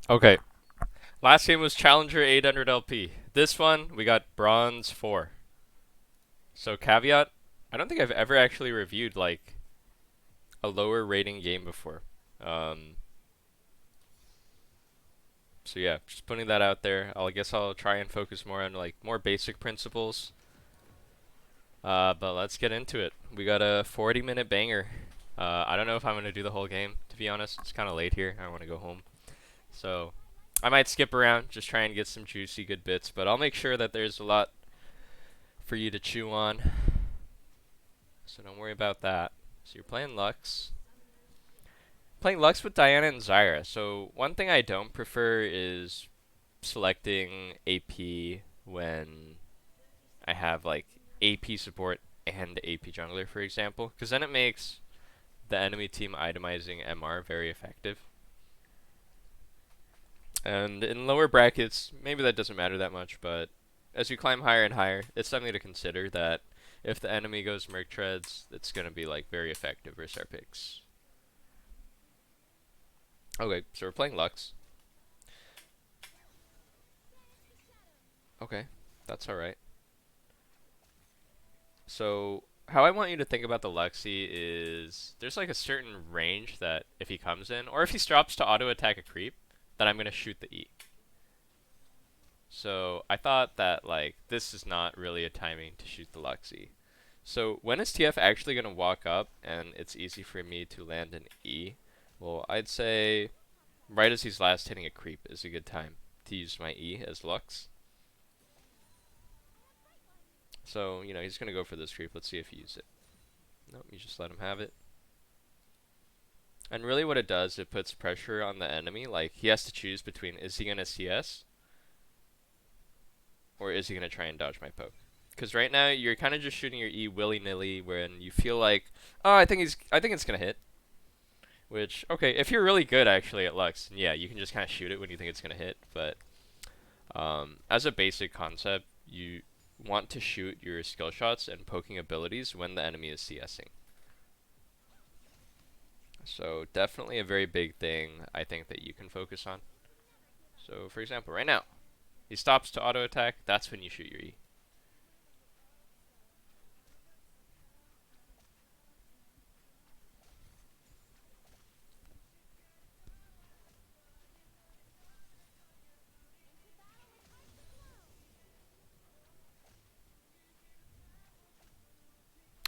Okay. Last game was Challenger 800 LP. This one, we got Bronze 4. So, caveat, I don't think I've ever actually reviewed, like, a lower rating game before. Um, so yeah, just putting that out there. I guess I'll try and focus more on, like, more basic principles. But let's get into it. We got a 40-minute banger. I don't know if I'm going to do the whole game, to be honest. It's kind of late here. I want to go home. So, I might skip around, just try and get some juicy good bits, but I'll make sure that there's a lot for you to chew on. So don't worry about that. So you're playing Lux. Playing Lux with Diana and Zyra. So one thing I don't prefer is selecting AP when I have like AP support and AP jungler, for example, because then it makes the enemy team itemizing MR very effective. And in lower brackets, maybe that doesn't matter that much, but as you climb higher and higher, it's something to consider that if the enemy goes Merc Treads, it's going to be like very effective versus our picks. Okay, so we're playing Lux. Okay, that's alright. So, how I want you to think about the Luxie is there's like a certain range that if he comes in, or if he stops to auto attack a creep, that I'm going to shoot the E. So, I thought that like this is not really a timing to shoot the Luxie. So, when is TF actually going to walk up and it's easy for me to land an E? Well, I'd say right as he's last hitting a creep is a good time to use my E as Lux. So, you know, he's going to go for this creep. Let's see if he uses it. Nope, you just let him have it. And really what it does, it puts pressure on the enemy. Like, he has to choose between, is he going to CS? Or is he going to try and dodge my poke? Because right now, you're kind of just shooting your E willy-nilly when you feel like, oh, I think it's going to hit. Which, okay, if you're really good, actually, at Lux, yeah, you can just kind of shoot it when you think it's going to hit. But as a basic concept, you want to shoot your skill shots and poking abilities when the enemy is CSing. So definitely a very big thing I think that you can focus on. So for example, right now, he stops to auto attack, that's when you shoot your E.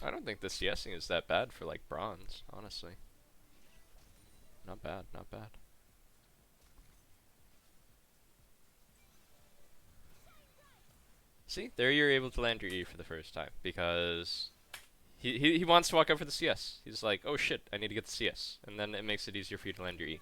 I don't think the CSing is that bad for like bronze, honestly. Not bad, not bad. See, there you're able to land your E for the first time because he wants to walk up for the CS. He's like, oh shit, I need to get the CS. And then it makes it easier for you to land your E.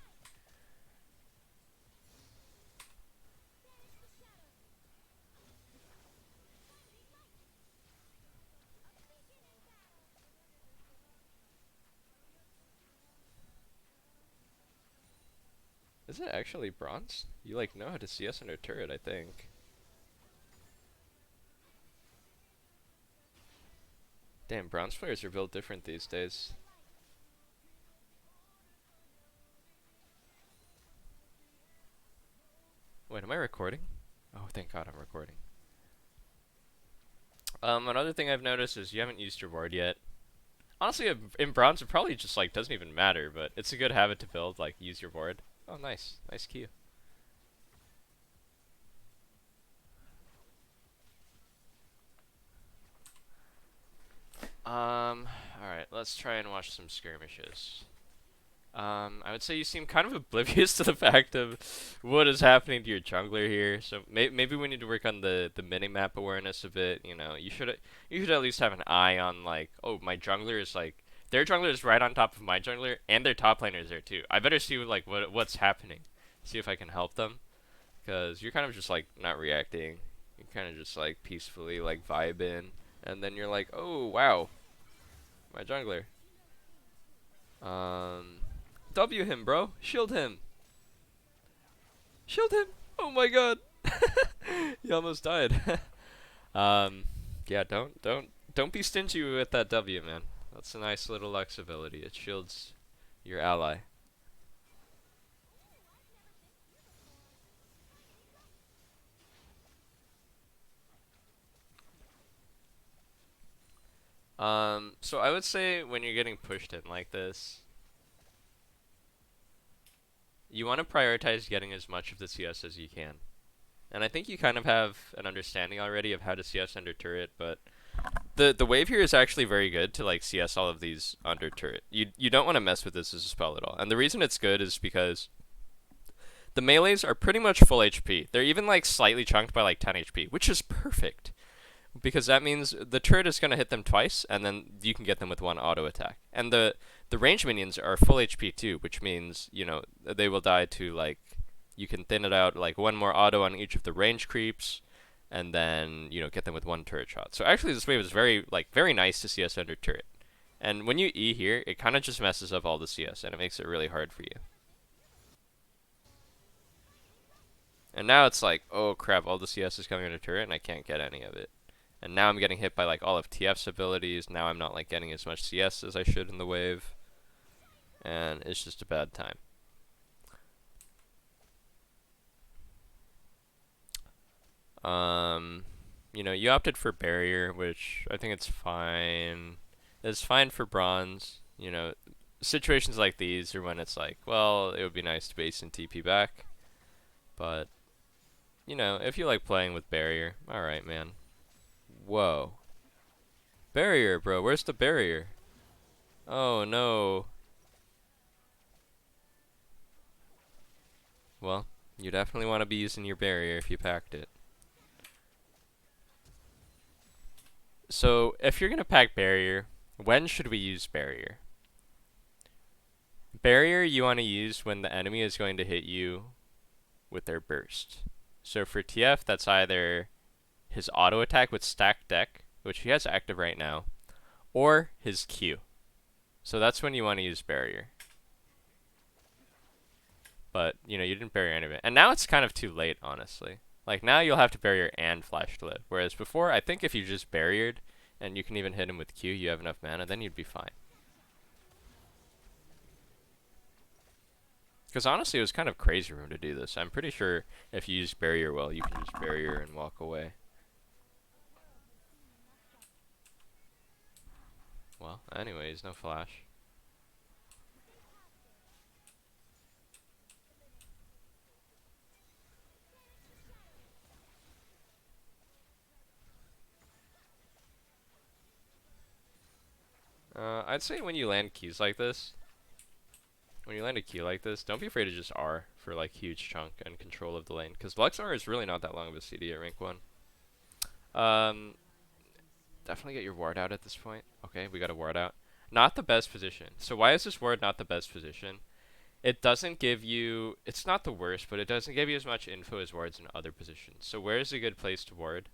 Is it actually bronze? You like know how to CS under turret, I think. Damn, bronze players are built different these days. Wait, am I recording? Oh, thank God I'm recording. Another thing I've noticed is you haven't used your ward yet. Honestly, in bronze, it probably just like doesn't even matter, but it's a good habit to build. Like use your ward. Oh, nice, nice Q. All right, let's try and watch some skirmishes. I would say you seem kind of oblivious to the fact of what is happening to your jungler here. So maybe we need to work on the minimap awareness a bit. You know, you should at least have an eye on like, oh, my jungler is like their jungler is right on top of my jungler, and their top laner is there too. I better see like what's happening, see if I can help them, because you're kind of just like not reacting. You're kind of just like peacefully like vibing, and then you're like, oh wow, my jungler. Um, W him, bro. Shield him. Shield him. Oh my god. He almost died. um, yeah, don't be stingy with that W, man. That's a nice little Lux ability. It shields your ally. So I would say when you're getting pushed in like this, you want to prioritize getting as much of the CS as you can. And I think you kind of have an understanding already of how to CS under turret, but the wave here is actually very good to like CS all of these under turret. You don't want to mess with this as a spell at all. And the reason it's good is because the melees are pretty much full HP. They're even like slightly chunked by like 10 HP, which is perfect because that means the turret is going to hit them twice, and then you can get them with one auto attack. And the range minions are full HP too, which means they will die to like you can thin it out like one more auto on each of the range creeps, and then get them with one turret shot. So actually, this wave is very nice to CS under turret. And when you E here, it kind of just messes up all the CS, and it makes it really hard for you. And now it's like, oh crap, all the CS is coming under turret, and I can't get any of it. And now I'm getting hit by like all of TF's abilities. Now I'm not like getting as much CS as I should in the wave. And it's just a bad time. You opted for barrier, which I think it's fine. It's fine for bronze. Situations like these are when it's like, well, it would be nice to base and TP back. But, if you like playing with barrier, alright, man. Whoa. Barrier, bro. Where's the barrier? Oh, no. Well, you definitely want to be using your barrier if you packed it. So, if you're going to pack barrier, when should we use barrier? Barrier you want to use when the enemy is going to hit you with their burst. So for TF, that's either his auto attack with stacked deck, which he has active right now, or his Q. So that's when you want to use barrier. But, you didn't barrier any of it. And now it's kind of too late, honestly. Like, now you'll have to barrier and flash to live. Whereas before, I think if you just barriered, and you can even hit him with Q, you have enough mana, then you'd be fine. Because honestly, it was kind of crazy room to do this. I'm pretty sure if you use barrier well, you can just barrier and walk away. Well, anyways, no flash. I'd say when you land keys like this, when you land a key like this, don't be afraid to just R for like huge chunk and control of the lane. Because Lux R is really not that long of a CD at rank 1. Definitely get your ward out at this point. Okay, we got a ward out. Not the best position. So why is this ward not the best position? It doesn't give you, it's not the worst, but it doesn't give you as much info as wards in other positions. So where is a good place to ward?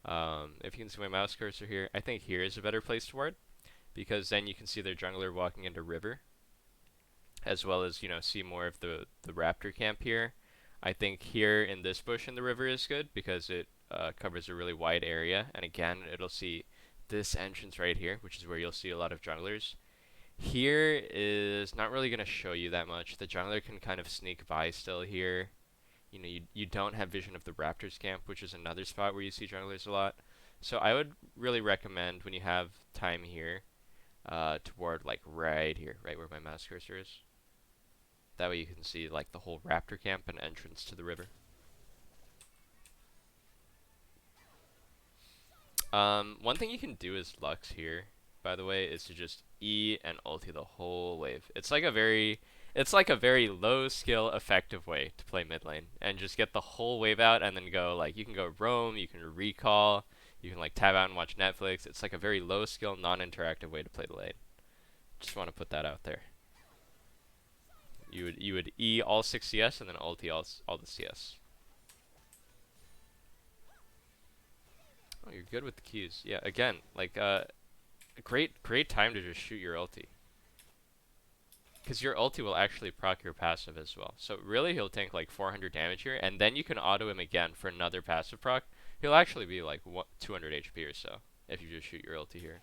If you can see my mouse cursor here, I think here is a better place to ward. Because then you can see their jungler walking into river, as well as see more of the raptor camp here. I think here in this bush in the river is good because it covers a really wide area, and again it'll see this entrance right here, which is where you'll see a lot of junglers. Here is not really going to show you that much. The jungler can kind of sneak by still here. You don't have vision of the raptors camp, which is another spot where you see junglers a lot. So I would really recommend when you have time here toward like right here, right where my mouse cursor is. That way you can see like the whole raptor camp and entrance to the river. One thing you can do as Lux here, by the way, is to just E and ulti the whole wave. It's like a very low skill effective way to play mid lane and just get the whole wave out and then go like you can go roam, you can recall, you can like tab out and watch Netflix. It's like a very low skill, non-interactive way to play the lane. Just want to put that out there. You would E all 6 CS and then ulti all the CS. Oh, you're good with the Qs. Yeah, again, like a great time to just shoot your ulti. Because your ulti will actually proc your passive as well. So really he'll tank like 400 damage here, and then you can auto him again for another passive proc. He'll actually be like 200 HP or so if you just shoot your ulti here.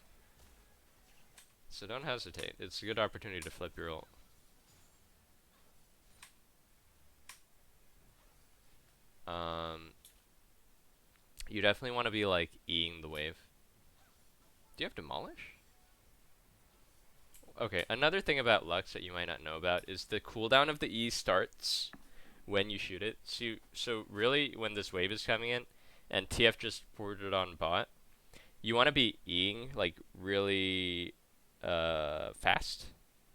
So don't hesitate. It's a good opportunity to flip your ult. You definitely want to be like E-ing the wave. Do you have Demolish? Okay, another thing about Lux that you might not know about is the cooldown of the E starts when you shoot it. So really, when this wave is coming in, and TF just ported on bot, you want to be Eing like really fast,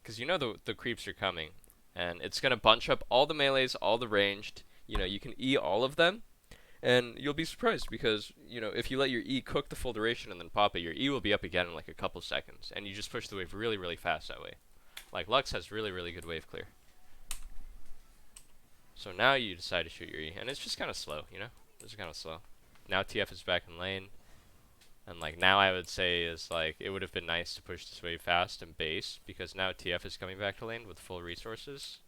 because you know the creeps are coming, and it's gonna bunch up all the melees, all the ranged. You know, you can E all of them, and you'll be surprised because you know if you let your E cook the full duration and then pop it, your E will be up again in like a couple seconds, and you just push the wave really fast that way. Like Lux has really good wave clear. So now you decide to shoot your E, and it's just kind of slow, you know? It's kind of slow. Now TF is back in lane, and like now I would say is like it would have been nice to push this wave fast and base because now TF is coming back to lane with full resources.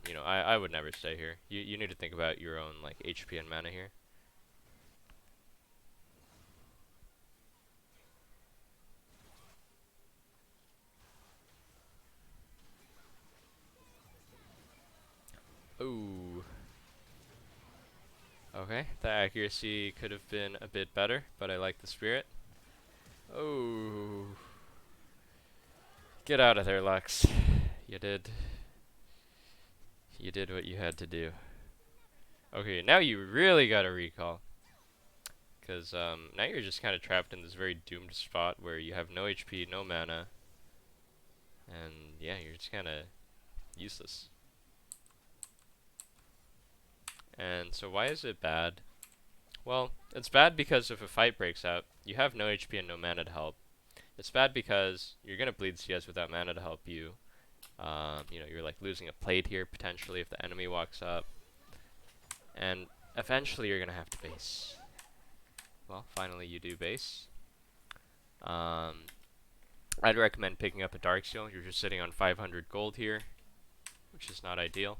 You know, I would never stay here. You need to think about your own like HP and mana here. Ooh. Okay, the accuracy could have been a bit better, but I like the spirit. Oh. Get out of there, Lux. You did. You did what you had to do. Okay, now you really gotta recall. Because now you're just kind of trapped in this very doomed spot where you have no HP, no mana. And yeah, you're just kind of useless. And so why is it bad? Well, it's bad because if a fight breaks out, you have no HP and no mana to help. It's bad because you're going to bleed CS without mana to help you. You know, you're like losing a plate here potentially if the enemy walks up. And eventually you're going to have to base. Well, finally you do base. I'd recommend picking up a Dark Seal. You're just sitting on 500 gold here, which is not ideal.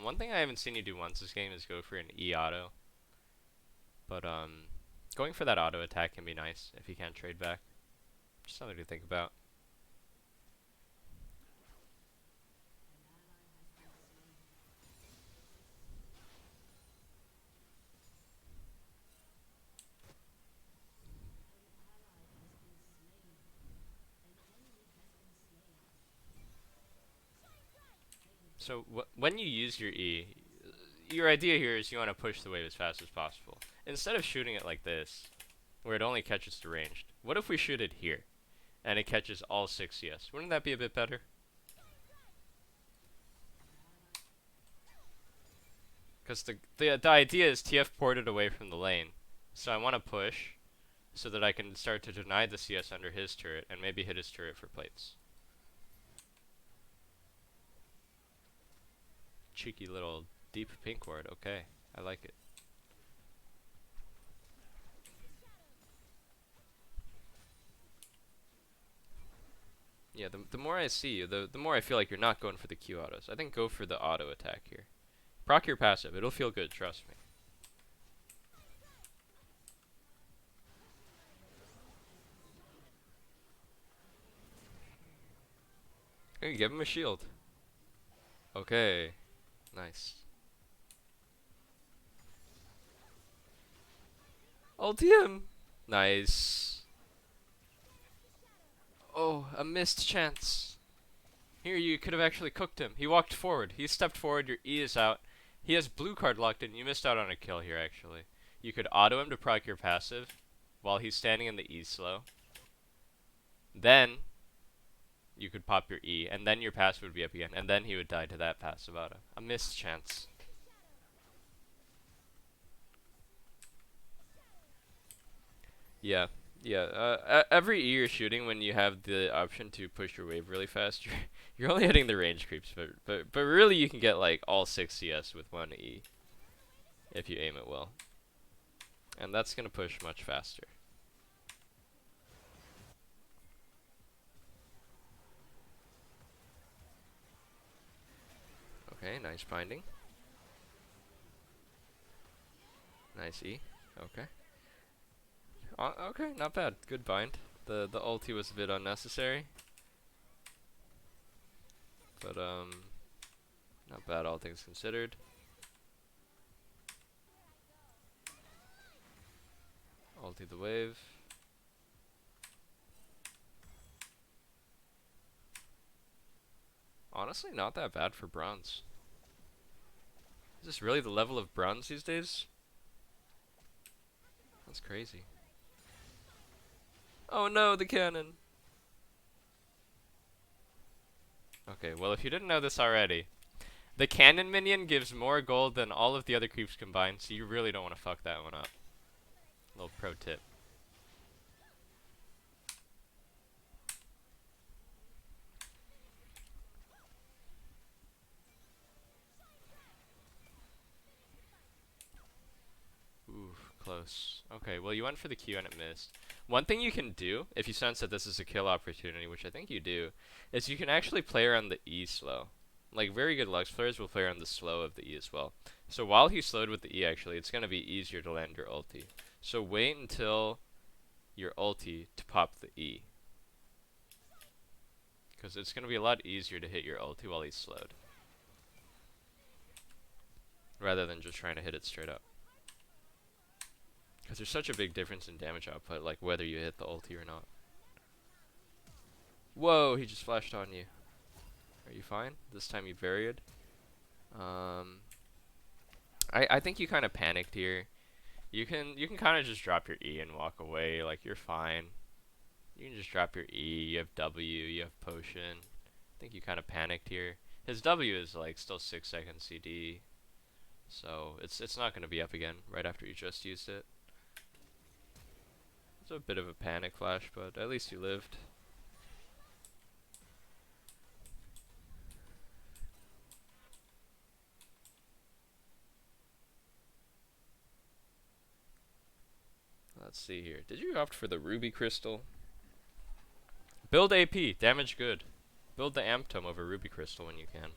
One thing I haven't seen you do once this game is go for an E-auto. But, going for that auto attack can be nice if you can't trade back. Just something to think about. So, when you use your E, your idea here is you want to push the wave as fast as possible. Instead of shooting it like this, where it only catches the ranged, what if we shoot it here, and it catches all 6 CS? Wouldn't that be a bit better? Because the idea is TF ported away from the lane, so I want to push so that I can start to deny the CS under his turret and maybe hit his turret for plates. Cheeky little deep pink ward, okay, I like it. Yeah, the more I see you, the more I feel like you're not going for the Q autos. I think go for the auto attack here. Proc your passive, it'll feel good, trust me. Hey, give him a shield. Okay, nice. Ulti him! Nice. Oh, a missed chance. Here, you could have actually cooked him. He walked forward. He stepped forward, your E is out. He has blue card locked in. You missed out on a kill here, actually. You could auto him to proc your passive while he's standing in the E slow. Then, you could pop your E, and then your passive would be up again, and then he would die to that passive auto. A missed chance. Yeah, yeah. Every E you're shooting when you have the option to push your wave really fast, you're only hitting the range creeps, but really you can get like all 6 CS with one E if you aim it well, and that's gonna push much faster. Okay, nice binding. Nice E. Okay. Okay, not bad. Good bind. The ulti was a bit unnecessary, but Not bad, all things considered. Ulti the wave. Honestly, not that bad for bronze. Is this really the level of bronze these days? That's crazy. Oh no, the cannon! Okay, well if you didn't know this already, the cannon minion gives more gold than all of the other creeps combined, so you really don't want to fuck that one up. Little pro tip. Ooh, close. Okay, well you went for the Q and it missed. One thing you can do, if you sense that this is a kill opportunity, which I think you do, is you can actually play around the E slow. Like, very good Lux players will play around the slow of the E as well. So while he's slowed with the E, actually, it's going to be easier to land your ulti. So wait until your ulti to pop the E. Because it's going to be a lot easier to hit your ulti while he's slowed. Rather than just trying to hit it straight up. Because there's such a big difference in damage output, like whether you hit the ulti or not. Whoa, he just flashed on you. Are you fine? This time you buried. I think you kind of panicked here. You can kind of just drop your E and walk away. Like, you're fine. You can just drop your E. You have W. You have potion. I think you kind of panicked here. His W is like still 6 seconds CD, so it's not gonna be up again right after you just used it. It's a bit of a panic flash, but at least you lived. Let's see here. Did you opt for the ruby crystal? Build AP, damage good. Build the amp tome over ruby crystal when you can.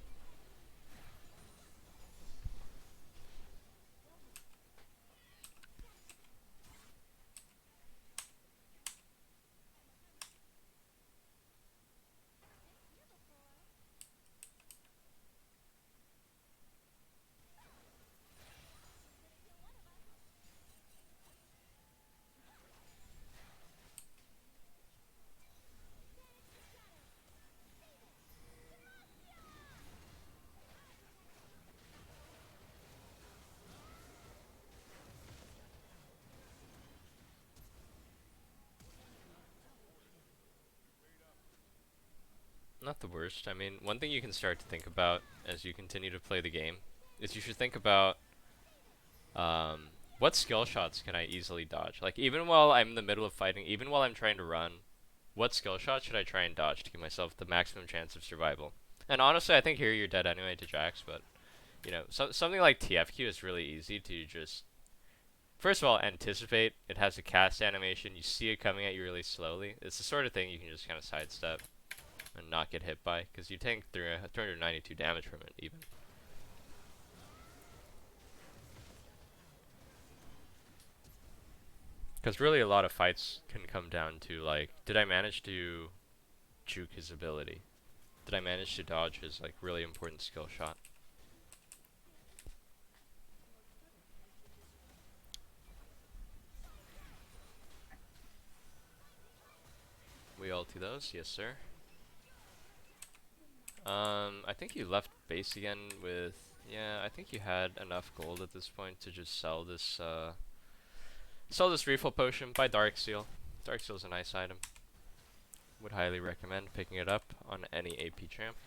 Not the worst. I mean, one thing you can start to think about as you continue to play the game is you should think about what skill shots can I easily dodge? Like, even while I'm in the middle of fighting, even while I'm trying to run, what skill shot should I try and dodge to give myself the maximum chance of survival? And honestly, I think here you're dead anyway to Jax, but, you know, something like TFQ is really easy to just, first of all, anticipate. It has a cast animation. You see it coming at you really slowly. It's the sort of thing you can just kind of sidestep and not get hit by, because you tank 392 damage from it, even. Because really a lot of fights can come down to, like, did I manage to juke his ability? Did I manage to dodge his, like, really important skill shot? We ulti those, yes sir. I think you left base again with, yeah, I think you had enough gold at this point to just sell this refill potion. Buy Dark Seal. Dark Seal is a nice item. Would highly recommend picking it up on any AP champ.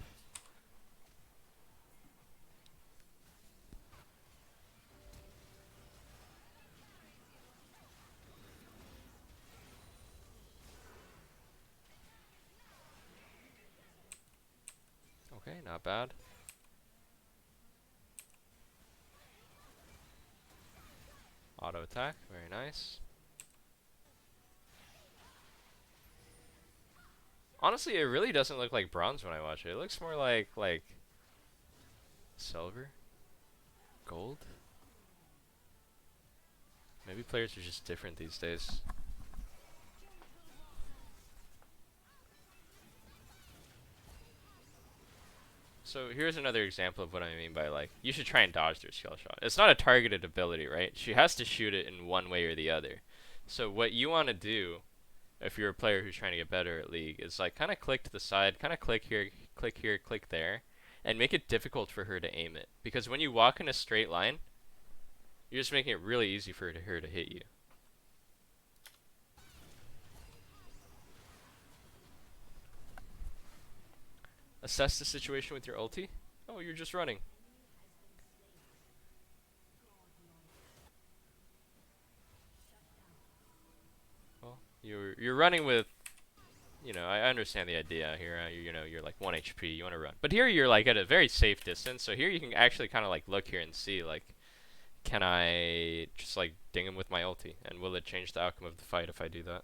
Okay, not bad. Auto attack, very nice. Honestly, it really doesn't look like bronze when I watch it. It looks more like silver, gold. Maybe players are just different these days. So here's another example of what I mean by like you should try and dodge their skill shot. It's not a targeted ability, right? She has to shoot it in one way or the other. So what you want to do if you're a player who's trying to get better at League is like kind of click to the side, kind of click here, click there, and make it difficult for her to aim it. Because when you walk in a straight line, you're just making it really easy for her to hit you. Assess the situation with your ulti. Oh, you're just running. Well, you're running with, you know, I understand the idea here. You know, you're like 1 HP, you want to run. But here you're like at a very safe distance, so here you can actually kind of like look here and see like, can I just like ding him with my ulti? And will it change the outcome of the fight if I do that?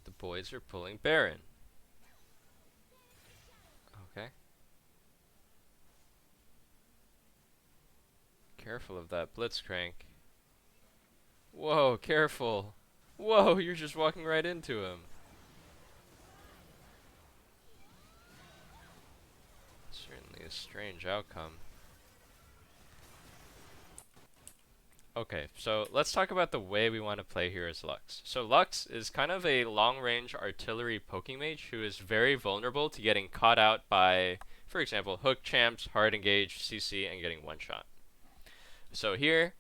The boys are pulling Baron. Okay. Careful of that Blitzcrank. Whoa, careful. Whoa, you're just walking right into him. Certainly a strange outcome. Okay, so let's talk about the way we want to play here as Lux. So Lux is kind of a long-range artillery poking mage who is very vulnerable to getting caught out by, for example, hook champs, hard engage, CC, and getting one-shot. So here,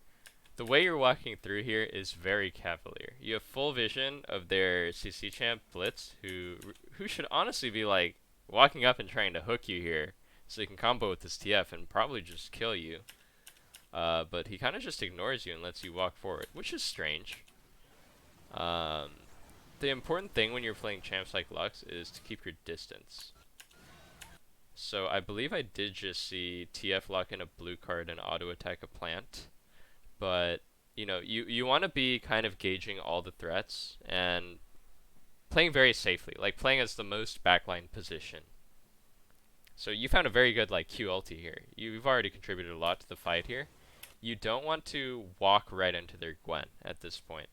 the way you're walking through here is very cavalier. You have full vision of their CC champ Blitz, who should honestly be like walking up and trying to hook you here, so he can combo with this TF and probably just kill you. But he kind of just ignores you and lets you walk forward, which is strange. The important thing when you're playing champs like Lux is to keep your distance. So I believe I did just see TF lock in a blue card and auto attack a plant. But, you know, you want to be kind of gauging all the threats and playing very safely, like playing as the most backline position. So you found a very good like Q ulti here. You've already contributed a lot to the fight here. You don't want to walk right into their Gwen at this point.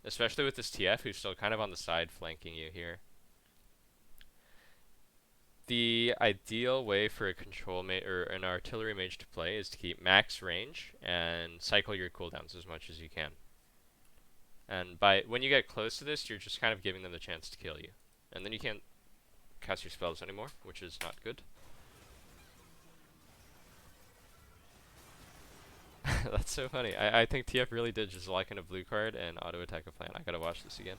Especially with this TF who's still kind of on the side flanking you here. The ideal way for a control mage or an artillery mage to play is to keep max range and cycle your cooldowns as much as you can. And when you get close to this, you're just kind of giving them the chance to kill you. And then you can't cast your spells anymore, which is not good. That's so funny. I think TF really did just lock in a blue card and auto attack a plant. I gotta watch this again.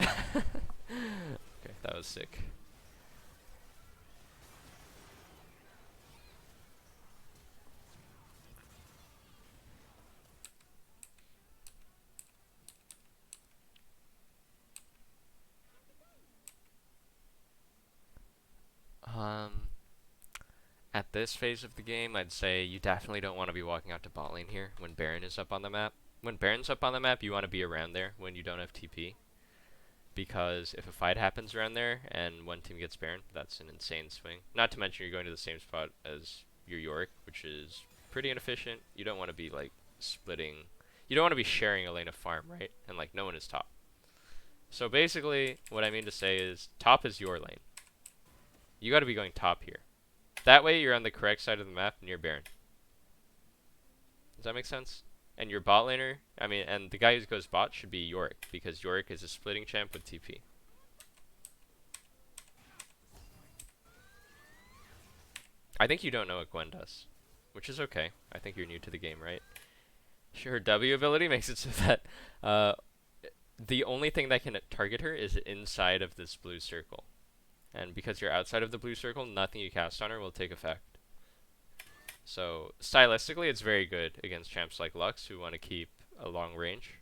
Okay, that was sick. At this phase of the game, I'd say you definitely don't want to be walking out to bot lane here when Baron is up on the map. When Baron's up on the map, you want to be around there when you don't have TP. Because if a fight happens around there and one team gets Baron, that's an insane swing. Not to mention you're going to the same spot as your Yorick, which is pretty inefficient. You don't want to be like splitting. You don't want to be sharing a lane of farm, right? And like no one is top. So basically, what I mean to say is top is your lane. You got to be going top here. That way you're on the correct side of the map near Baron. Does that make sense? And your bot laner, and the guy who goes bot should be Yorick, because Yorick is a splitting champ with TP. I think you don't know what Gwen does, which is okay. I think you're new to the game, right? Her W ability makes it so that the only thing that can target her is inside of this blue circle. And because you're outside of the blue circle, nothing you cast on her will take effect. So, stylistically, it's very good against champs like Lux who want to keep a long range.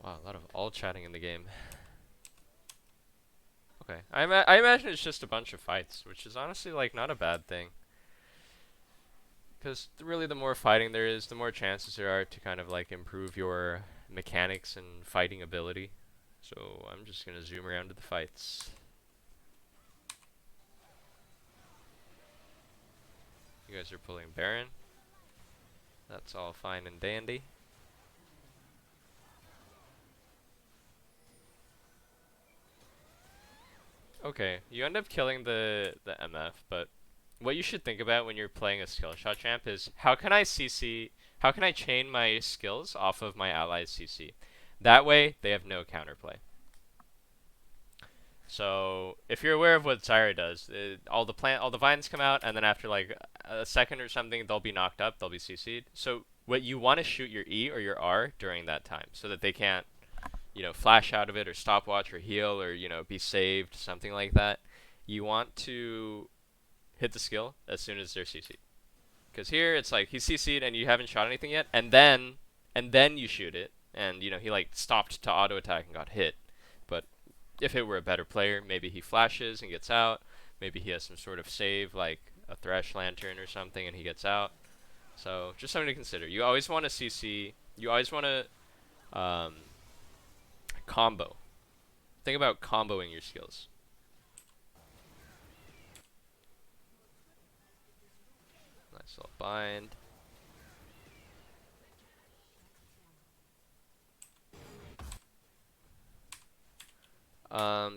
Wow, a lot of all chatting in the game. Okay. I imagine it's just a bunch of fights, which is honestly like not a bad thing. Because really, the more fighting there is, the more chances there are to kind of like improve your mechanics and fighting ability. So I'm just gonna zoom around to the fights. You guys are pulling Baron. That's all fine and dandy. Okay, you end up killing the MF, but what you should think about when you're playing a skill shot champ is how can I chain my skills off of my allies CC? That way, they have no counterplay. So if you're aware of what Zyra does, all the vines come out, and then after like a second or something, they'll be knocked up, they'll be CC'd. So what you want to shoot your E or your R during that time, so that they can't, flash out of it or stopwatch or heal or be saved, something like that. You want to hit the skill as soon as they're CC'd. Because here it's like he's CC'd and you haven't shot anything yet, and then you shoot it, and he like stopped to auto attack and got hit. But if it were a better player, maybe he flashes and gets out. Maybe he has some sort of save like a Thresh Lantern or something and he gets out. So just something to consider. You always want to CC. You always want to combo. Think about comboing your skills. Nice little bind.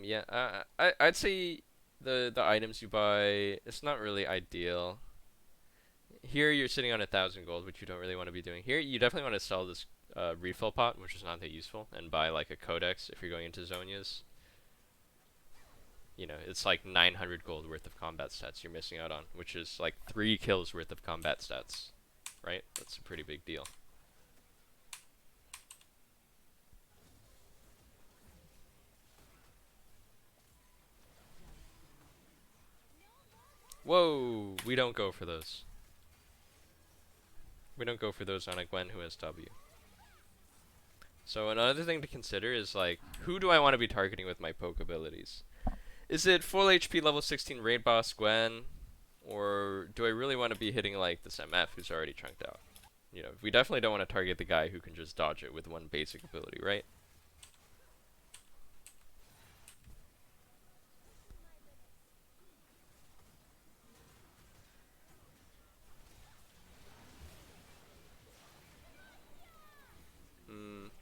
Yeah, I'd say the items you buy, it's not really ideal. Here you're sitting on 1,000 gold, which you don't really want to be doing. Here you definitely want to sell this refill pot, which is not that useful, and buy like a codex if you're going into Zonias. It's like 900 gold worth of combat stats you're missing out on, which is like 3 kills worth of combat stats, right? That's a pretty big deal. Whoa, we don't go for those. We don't go for those on a Gwen who has W. So another thing to consider is like, who do I want to be targeting with my poke abilities? Is it full HP level 16 raid boss Gwen, or do I really want to be hitting like this MF who's already chunked out? We definitely don't want to target the guy who can just dodge it with one basic ability, right?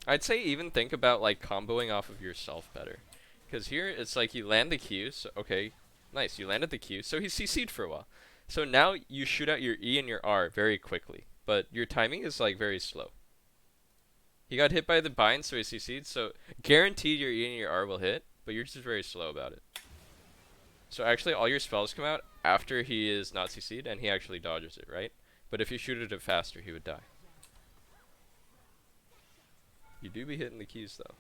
I'd say even think about like comboing off of yourself better. Because here it's like you land the Q, so okay, nice, you landed the Q, so he CC'd for a while. So now you shoot out your E and your R very quickly, but your timing is like very slow. He got hit by the bind, so he CC'd, so guaranteed your E and your R will hit, but you're just very slow about it. So actually all your spells come out after he is not CC'd, and he actually dodges it, right? But if you shoot it faster, he would die. You do be hitting the keys though.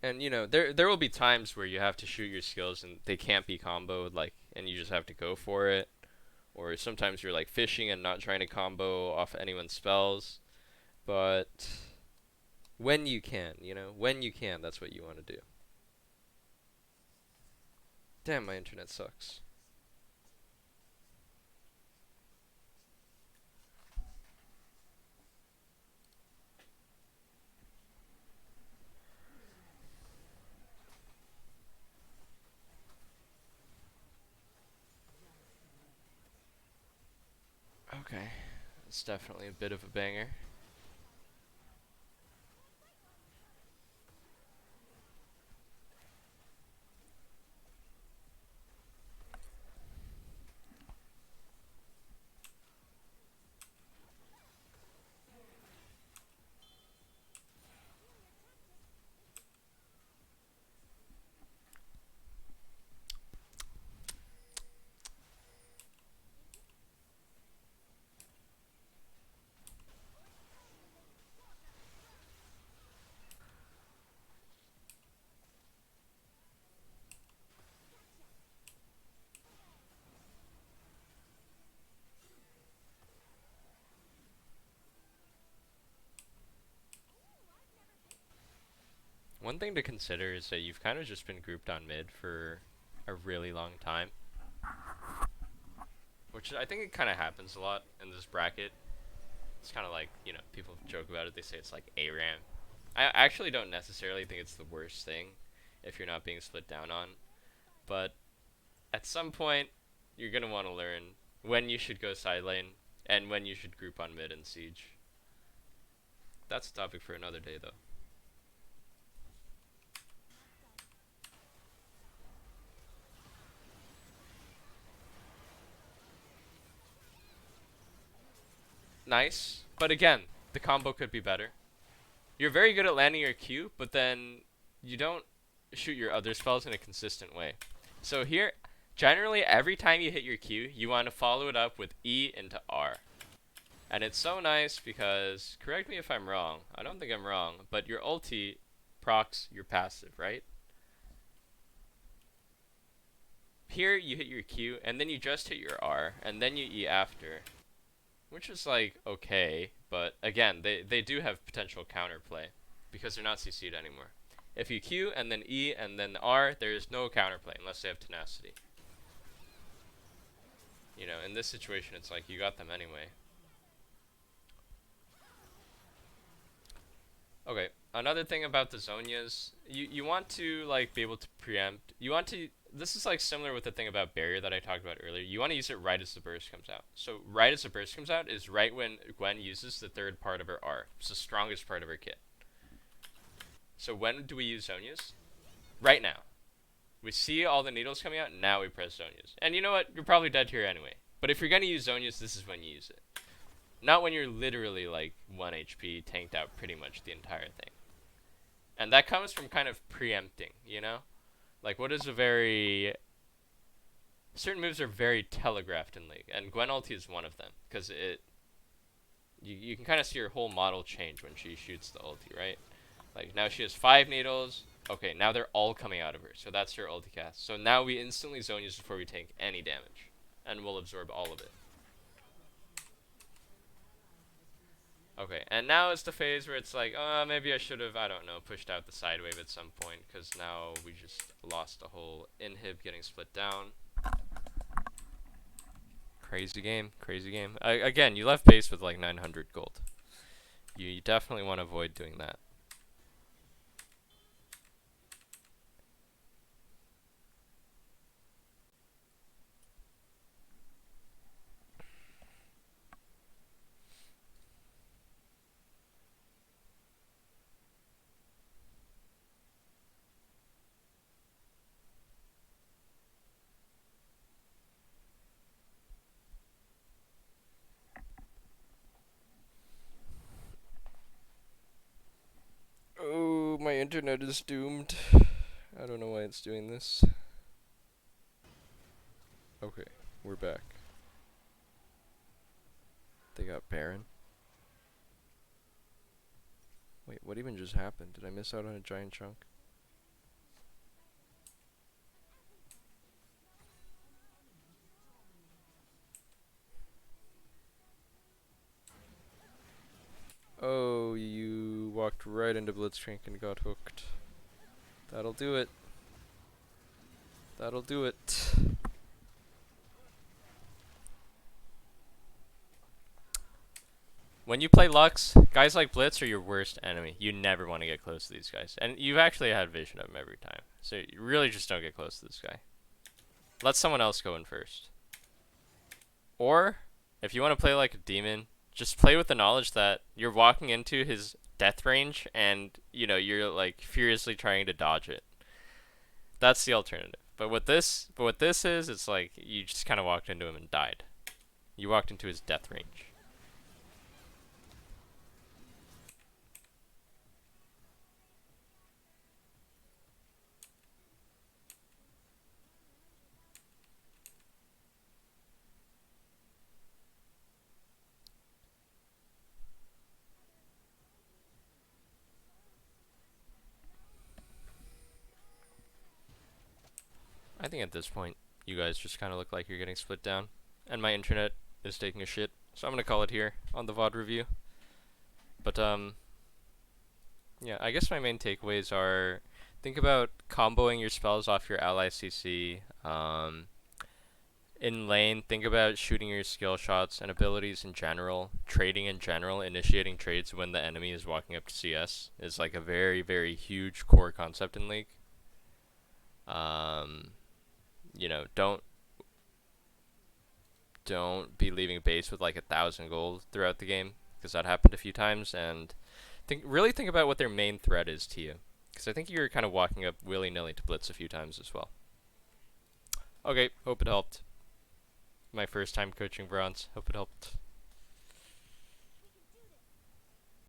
And there will be times where you have to shoot your skills and they can't be comboed, like, and you just have to go for it. Or sometimes you're like fishing and not trying to combo off anyone's spells. But when you can, when you can, that's what you want to do. Damn, my internet sucks. Okay, it's definitely a bit of a banger. One thing to consider is that you've kind of just been grouped on mid for a really long time, which I think it kind of happens a lot in this bracket. It's kind of like, you know, people joke about it. They say it's like ARAM. I actually don't necessarily think it's the worst thing if you're not being split down on, but at some point, you're going to want to learn when you should go side lane and when you should group on mid and siege. That's a topic for another day, though. Nice, but again, the combo could be better. You're very good at landing your Q, but then you don't shoot your other spells in a consistent way. So here, generally every time you hit your Q, you want to follow it up with E into R. And it's so nice because, correct me if I'm wrong, I don't think I'm wrong, but your ulti procs your passive, right? Here you hit your Q, and then you just hit your R, and then you E after. Which is like, okay, but again, they do have potential counterplay because they're not CC'd anymore. If you Q and then E and then R, there is no counterplay unless they have tenacity. You know, in this situation, it's like you got them anyway. Okay, another thing about the Zonias, you want to like be able to preempt. You want to. This is like similar with the thing about barrier that I talked about earlier. You want to use it right as the burst comes out. So right as the burst comes out is right when Gwen uses the third part of her R. It's the strongest part of her kit. So when do we use Zonias? Right now. We see all the needles coming out, now we press Zonias. And you know what? You're probably dead here anyway. But if you're going to use Zonias, this is when you use it. Not when you're literally like 1 HP, tanked out pretty much the entire thing. And that comes from kind of preempting, you know? Like, what is a very... Certain moves are very telegraphed in League, and Gwen ulti is one of them. Because it... You can kind of see her whole model change when she shoots the ulti, right? Like, now she has 5 needles. Okay, now they're all coming out of her. So that's her ulti cast. So now we instantly Zonias before we take any damage. And we'll absorb all of it. Okay, and now is the phase where it's like, maybe I should have, I don't know, pushed out the side wave at some point, because now we just lost a whole inhib getting split down. Crazy game, crazy game. Again, you left base with like 900 gold. You definitely want to avoid doing that. Oh, my internet is doomed. I don't know why it's doing this. Okay, we're back. They got Baron. Wait, what even just happened? Did I miss out on a giant chunk? Oh, you walked right into Blitzcrank and got hooked. That'll do it. That'll do it. When you play Lux, guys like Blitz are your worst enemy. You never want to get close to these guys. And you've actually had vision of them every time. So you really just don't get close to this guy. Let someone else go in first. Or, if you want to play like a demon, just play with the knowledge that you're walking into his death range and, you know, you're like furiously trying to dodge it. That's the alternative. But what this is, it's like you just kind of walked into him and died. You walked into his death range. I think at this point, you guys just kind of look like you're getting split down. And my internet is taking a shit. So I'm going to call it here on the VOD review. But, Yeah, I guess my main takeaways are think about comboing your spells off your ally CC. In lane, think about shooting your skill shots and abilities in general, trading in general, initiating trades when the enemy is walking up to CS is like a very, very huge core concept in League. Um, don't be leaving base with like 1,000 gold throughout the game because that happened a few times. And really think about what their main threat is to you, because I think you're kind of walking up willy nilly to blitz a few times as well. Okay, hope it helped. My first time coaching bronze. Hope it helped.